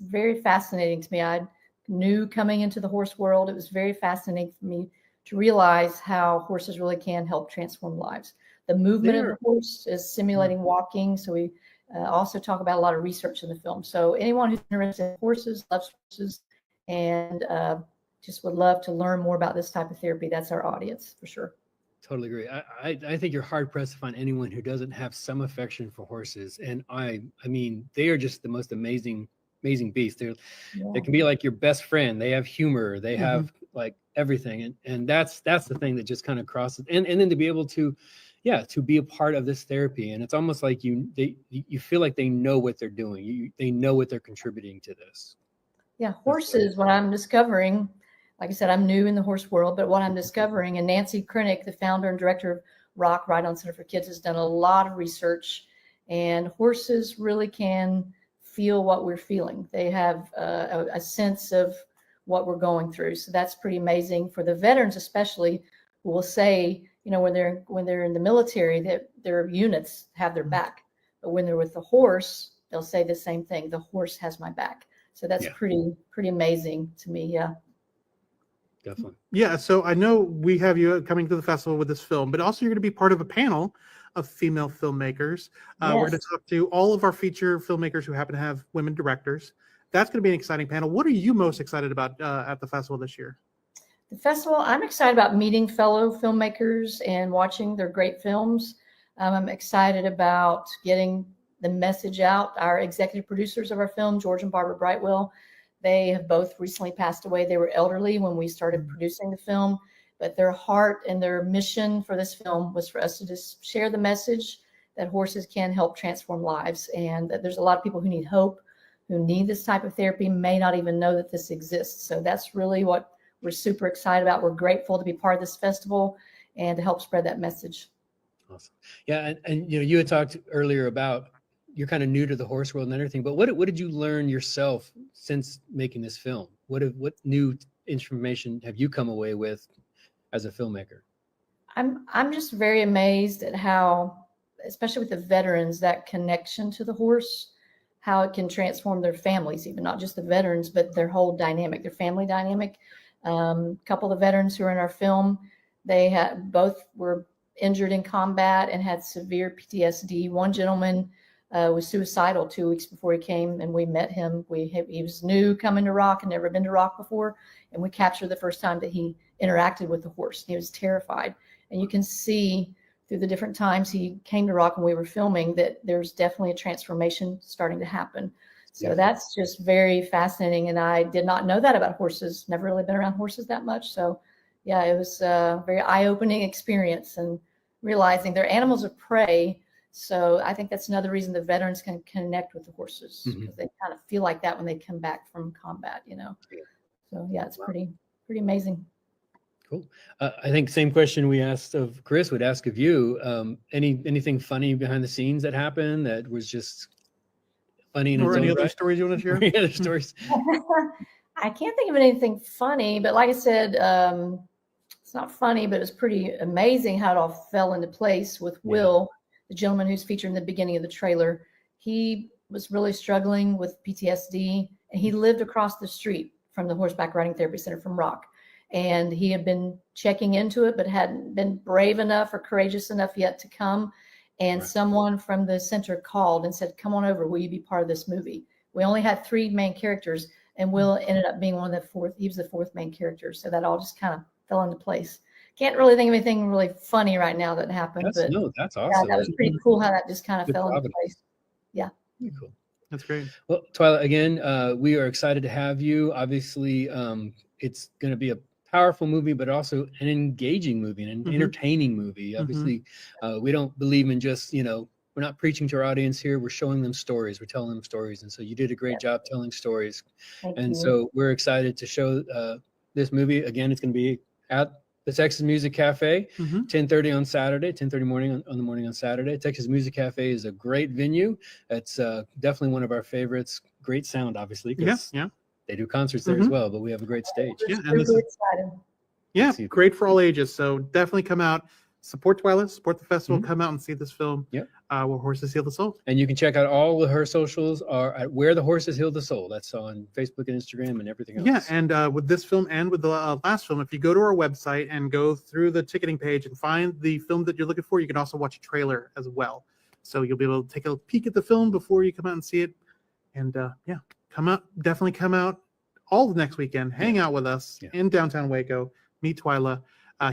very fascinating to me. I knew coming into the horse world, it was very fascinating for me to realize how horses really can help transform lives. The movement of the horse is simulating walking. So we also talk about a lot of research in the film. So anyone who's interested in horses, loves horses, and just would love to learn more about this type of therapy, that's our audience for sure. Totally agree. I think you're hard pressed to find anyone who doesn't have some affection for horses. And I mean, they are just the most amazing beasts. They can be like your best friend. They have humor. They have like everything. And that's the thing that just kind of crosses. And then to be able to be a part of this therapy. And it's almost like you feel like they know what they're doing. They know what they're contributing to this. Yeah, horses, what I'm discovering, like I said, I'm new in the horse world, but what I'm discovering, and Nancy Krenek, the founder and director of ROC, Ride-On Center for Kids, has done a lot of research, and horses really can feel what we're feeling. They have a sense of what we're going through. So that's pretty amazing for the veterans, especially, who will say, you know, when they're in the military, that their units have their back. But when they're with the horse, they'll say the same thing. The horse has my back. So that's pretty amazing to me. Yeah. Definitely. Yeah. So I know we have you coming to the festival with this film, but also you're going to be part of a panel of female filmmakers. We're going to talk to all of our feature filmmakers who happen to have women directors. That's going to be an exciting panel. What are you most excited about at the festival this year? The festival, I'm excited about meeting fellow filmmakers and watching their great films. I'm excited about getting the message out. Our executive producers of our film, George and Barbara Brightwell, they have both recently passed away. They were elderly when we started producing the film, but their heart and their mission for this film was for us to just share the message that horses can help transform lives, and that there's a lot of people who need hope, who need this type of therapy, may not even know that this exists. So that's really what we're super excited about. We're grateful to be part of this festival and to help spread that message. Awesome. Yeah, and you had talked earlier about you're kind of new to the horse world and everything, but what did you learn yourself since making this film? What new information have you come away with as a filmmaker? I'm just very amazed at how, especially with the veterans, that connection to the horse, how it can transform their families, even not just the veterans, but their whole dynamic, their family dynamic. A couple of the veterans who are in our film, they had both were injured in combat and had severe PTSD. One gentleman was suicidal 2 weeks before he came, and we met him. He was new coming to Rock and never been to Rock before, and we captured the first time that he interacted with the horse. He was terrified, and you can see through the different times he came to Rock when we were filming that there's definitely a transformation starting to happen. So that's just very fascinating, and I did not know that about horses. Never really been around horses that much, so yeah, it was a very eye-opening experience, and realizing they're animals of prey. So I think that's another reason the veterans can connect with the horses, because they kind of feel like that when they come back from combat, So yeah, it's pretty amazing. Cool. I think same question we asked of Chris would ask of you. Anything funny behind the scenes that happened that was just funny? Or any other stories you want to share? Any other stories? I can't think of anything funny, but like I said, it's not funny, but it's pretty amazing how it all fell into place with Will, the gentleman who's featured in the beginning of the trailer. He was really struggling with PTSD, and he lived across the street from the Horseback Riding Therapy Center from Rock. And he had been checking into it, but hadn't been brave enough or courageous enough yet to come. And someone from the center called and said, "Come on over, will you be part of this movie?" We only had 3 main characters, and Will ended up being one of the 4th. He was the 4th main character. So that all just kind of fell into place. Can't really think of anything really funny right now that happened. That's awesome. Yeah, that was pretty cool how that just kind of fell into place. Yeah. Pretty cool. That's great. Well, Twila, again, we are excited to have you. Obviously, it's going to be a powerful movie, but also an engaging movie, an entertaining movie. Obviously, we don't believe in just, we're not preaching to our audience here. We're showing them stories. We're telling them stories. And so you did a great job telling stories. Thank and you. so we're excited to show this movie. Again, it's going to be at the Texas Music Cafe, 10:30 on Saturday, 10:30 morning on the morning on Saturday. Texas Music Cafe is a great venue. It's definitely one of our favorites. Great sound, obviously. Yeah. They do concerts there as well, but we have a great stage. Yeah, and this is great for all ages. So definitely come out, support Twila, support the festival, come out and see this film. Yep. Where Horses Heal the Soul. And you can check out all of her socials are at Where the Horses Heal the Soul. That's on Facebook and Instagram and everything else. Yeah, and with this film and with the last film, if you go to our website and go through the ticketing page and find the film that you're looking for, you can also watch a trailer as well. So you'll be able to take a peek at the film before you come out and see it. And come out, definitely come out all the next weekend, hang out with us in downtown Waco, meet Twila,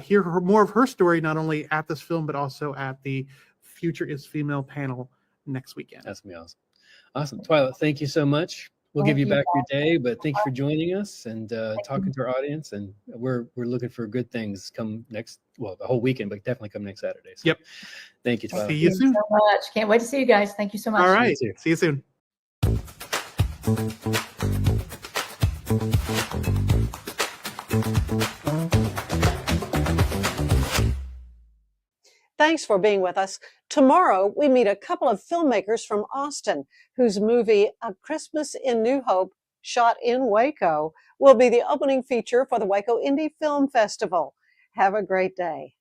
hear more of her story, not only at this film, but also at the Future is Female panel next weekend. That's going to be awesome. Awesome. Twila, thank you so much. We'll give you back your day, but thank you for joining us and talking to our audience. And we're looking for good things come next, the whole weekend, but definitely come next Saturday. So thank you, Twila. See you soon. So much. Can't wait to see you guys. Thank you so much. All right. See you soon. Thanks for being with us. Tomorrow, we meet a couple of filmmakers from Austin whose movie, A Christmas in New Hope, shot in Waco, will be the opening feature for the Waco Indie Film Festival. Have a great day.